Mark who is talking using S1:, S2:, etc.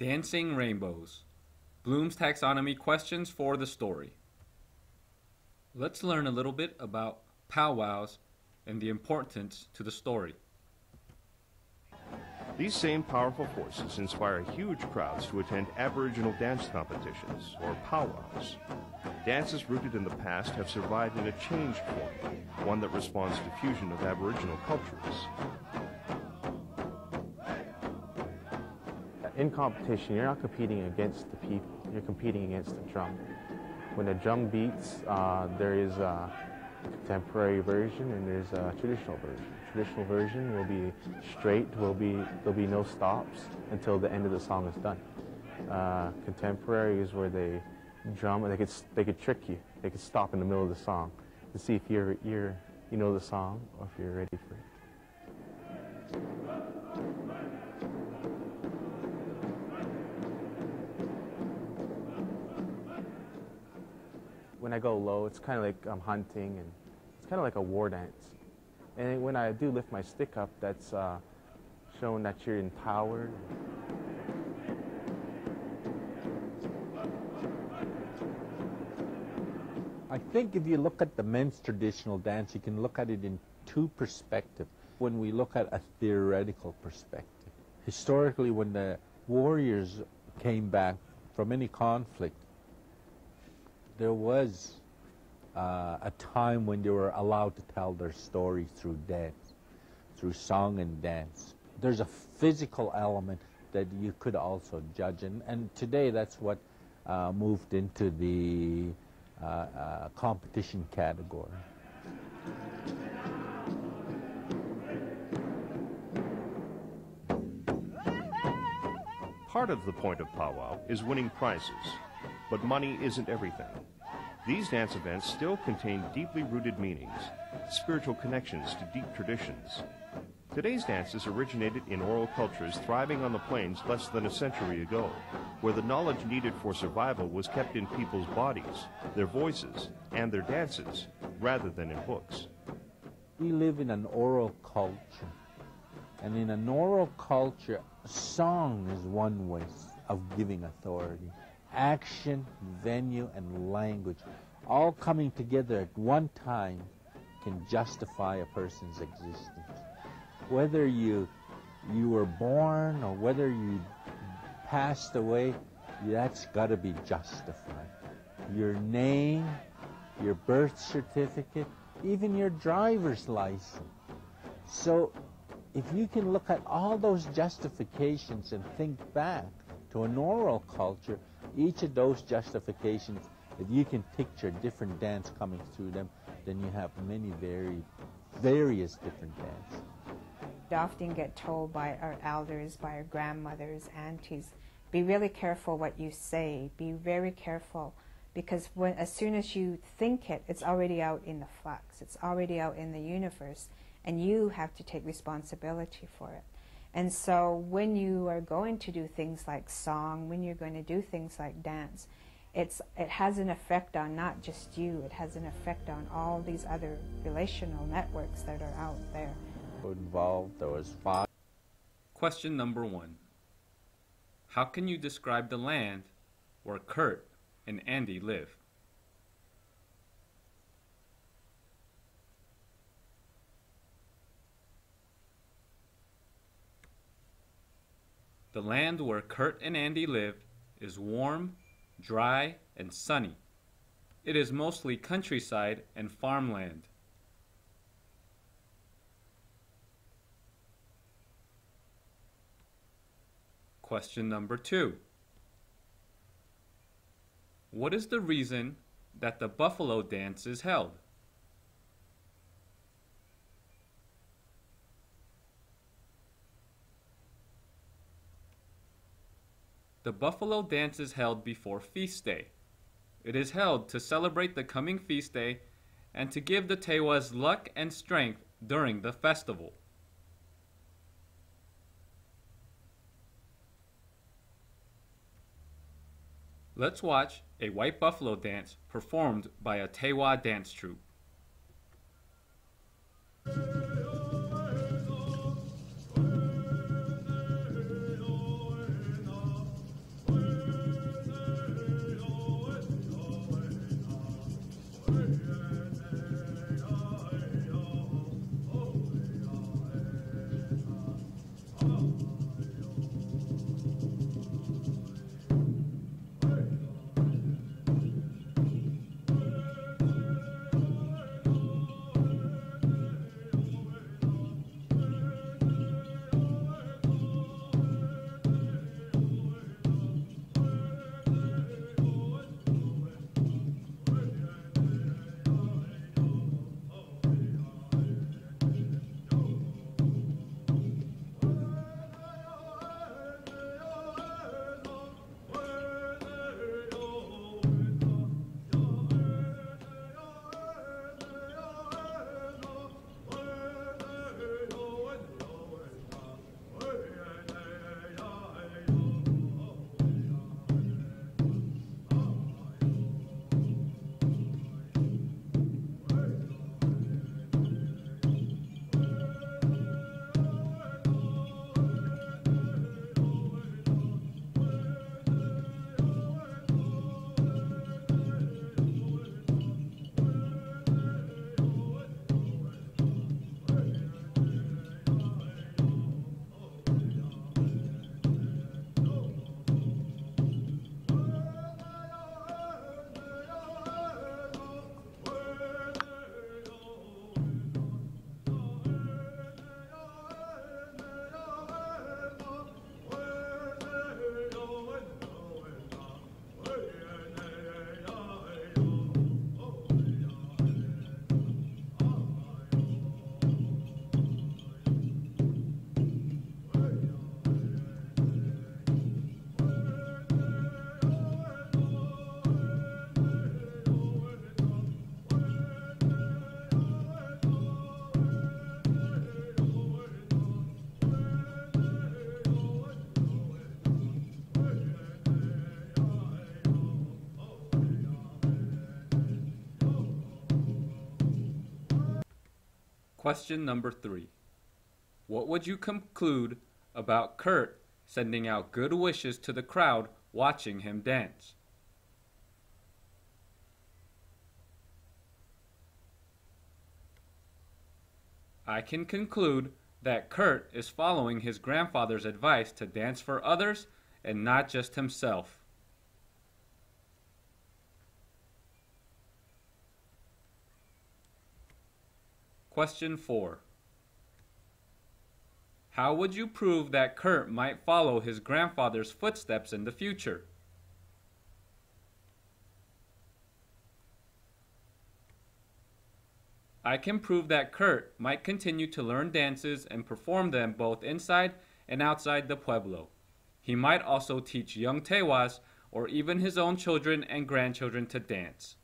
S1: Dancing Rainbows. Bloom's Taxonomy questions for the story. Let's learn a little bit about powwows and the importance to the story.
S2: These same powerful forces inspire huge crowds to attend Aboriginal dance competitions, or powwows. Dances rooted in the past have survived in a changed form, one that responds to fusion of Aboriginal cultures.
S3: In competition, you're not competing against the people, you're competing against the drum. When the drum beats, there is a contemporary version and there's a traditional version. Traditional version will be straight, there'll be no stops until the end of the song is done. Contemporary is where they drum and they could trick you. They could stop in the middle of the song to see if you know the song or if you're ready for it. When I go low, it's kind of like I'm hunting, and it's kind of like a war dance. And when I do lift my stick up, that's showing that you're empowered.
S4: I think if you look at the men's traditional dance, you can look at it in two perspectives. When we look at a theoretical perspective, historically, when the warriors came back from any conflict, there was a time when they were allowed to tell their story through dance, through song and dance. There's a physical element that you could also judge, and today that's what moved into the competition category.
S2: Part of the point of powwow is winning prizes, but money isn't everything. These dance events still contain deeply rooted meanings, spiritual connections to deep traditions. Today's dances originated in oral cultures thriving on the plains less than a century ago, where the knowledge needed for survival was kept in people's bodies, their voices, and their dances, rather than in books.
S4: We live in an oral culture, and in an oral culture, song is one way of giving authority. Action, venue, and language, all coming together at one time, can justify a person's existence. Whether you were born or whether you passed away, that's got to be justified. Your name, your birth certificate, even your driver's license. So if you can look at all those justifications and think back to an oral culture, each of those justifications, if you can picture a different dance coming through them, then you have many various different dances.
S5: We often get told by our elders, by our grandmothers, aunties, be really careful what you say, be very careful, because as soon as you think it, it's already out in the flux, it's already out in the universe, and you have to take responsibility for it. And so when you are going to do things like song, when you're going to do things like dance, it has an effect on not just you, it has an effect on all these other relational networks that are out there.
S4: Involved, there was 5.
S1: Question number 1. How can you describe the land where Kurt and Andy live? The land where Kurt and Andy live is warm, dry, and sunny. It is mostly countryside and farmland. Question number 2. What is the reason that the buffalo dance is held? The buffalo dance is held before feast day. It is held to celebrate the coming feast day and to give the Tewas luck and strength during the festival. Let's watch a white buffalo dance performed by a Tewa dance troupe. Question number 3. What would you conclude about Kurt sending out good wishes to the crowd watching him dance? I can conclude that Kurt is following his grandfather's advice to dance for others and not just himself. Question 4. How would you prove that Kurt might follow his grandfather's footsteps in the future? I can prove that Kurt might continue to learn dances and perform them both inside and outside the pueblo. He might also teach young Tewas or even his own children and grandchildren to dance.